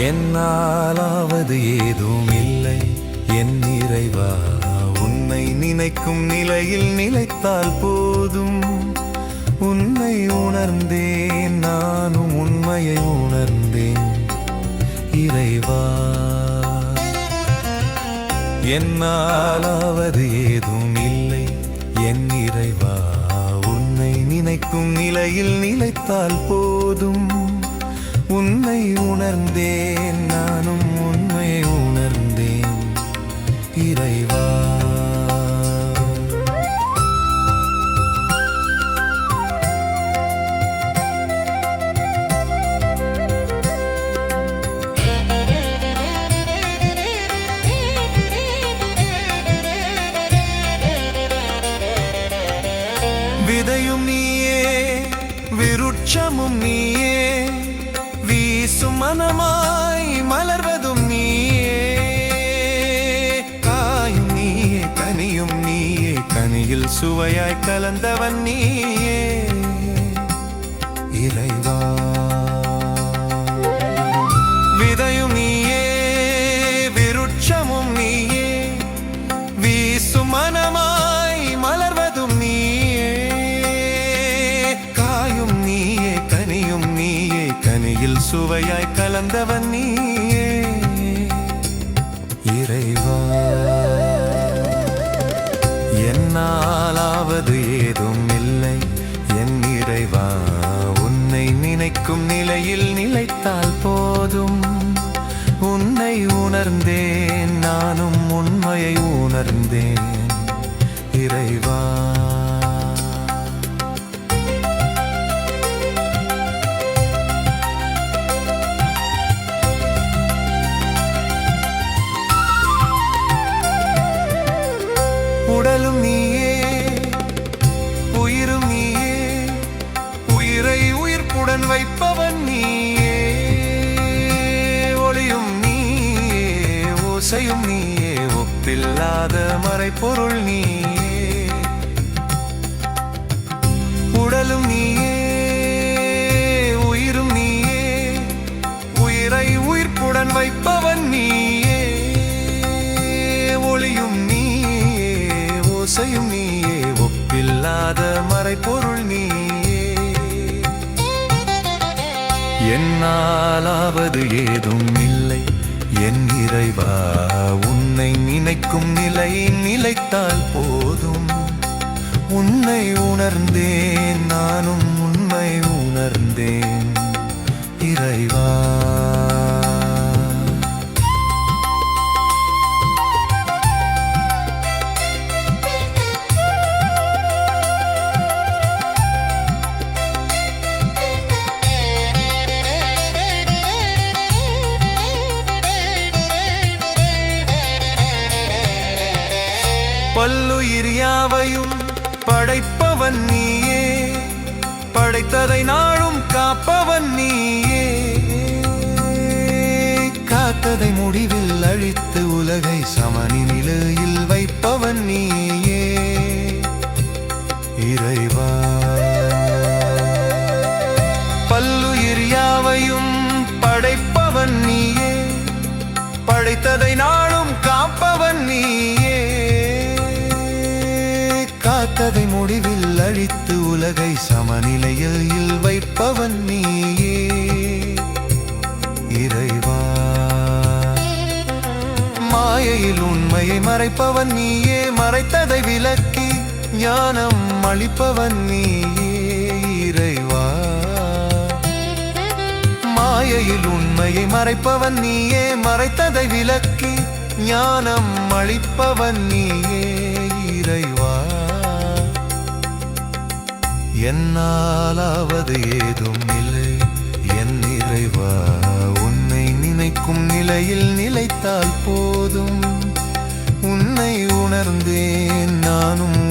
என்னாலாவது ஏதும் இல்லை என் இறைவா, உன்னை நினைக்கும் நிலையில் நிலைத்தால் போதும். உன்னை உணர்ந்தேன், நானும் உண்மையை உணர்ந்தேன் இறைவா. என்னாலாவது ஏதும் இல்லை என் இறைவா, உன்னை நினைக்கும் நிலையில் நிலைத்தால் போதும். உன்னை உணர்ந்தேன், நானும் உண்மையை உணர்ந்தேன் இறைவா. விதையும் நீயே, விருட்சமும் நீயே, வீசும் மனமாய் மலர்வதும் நீயே. காயும் நீயே, கனியும் நீயே, கனியில் சுவையாய் கலந்தவன் நீயே இறைவா. விதையும் நீயே, விருட்சமும் நீயே, வீசும் மனமாய் மலர்வதும் நீயே. காயும் நீயே, கனியும் நீயே, கனியில் சுவையாய் கலந்தவன் நீயே இறைவா. என்னாலாவது ஏதும் இல்லை என் இறைவா, உன்னை நினைக்கும் நிலையில் நிலைத்தால் போதும். உன்னை உணர்ந்தேன், நானும் உண்மையை உணர்ந்தேன் இறைவா. உடலும் நீயே, உயிரும் நீயே, உயிரை உயிர்ப்புடன் வைப்பவன் நீயே. ஒளியும் நீயே, ஓசையும் நீயே, ஒப்பில்லாத மறைபொருள் நீயே. உடலும் நீயே, உயிரும் நீயே, உயிரை உயிர்ப்புடன் வைப்பவன் நீயே. ஒளியும் ஓசையும் நீயே, ஒப்பில்லாத மறைபொருள் நீயே. என்னாலாவது ஏதும் இல்லை என் இறைவா, உன்னை நினைக்கும் நிலையில் நிலைத்தால் போதும். உன்னை உணர்ந்தேன், நானும் உண்மை உணர்ந்தேன் இறைவா. பல்லுயிர் யாவையும் படைப்பவன் நீயே, படைத்ததை நாளும் காப்பவன் நீயே. காத்ததை முடிவில் அழித்து உலகை சமனி நிலையில் வைப்பவன் நீயே இறைவா. பல்லுயிர் யாவையும் படைப்பவன் நீயே, படைத்ததை நாளும் காப்பவன் நீயே. காத்ததை முடிவில் அழித்து உலகை சமநிலையில் வைப்பவன் நீயே இறைவா. மாயையில் உண்மையை மறைப்பவன் நீயே, மறைத்ததை விலக்கி ஞானம் அளிப்பவன் நீயே இறைவா. மாயையில் உண்மையை மறைப்பவன் நீயே, மறைத்ததை விலக்கி ஞானம் அளிப்பவன் நீயே இறைவா. என்னாலாவது ஏதும் இல்லை என் இறைவா, உன்னை நினைக்கும் நிலையில் நிலைத்தால் போதும். உன்னை உணர்ந்தேன், நானும்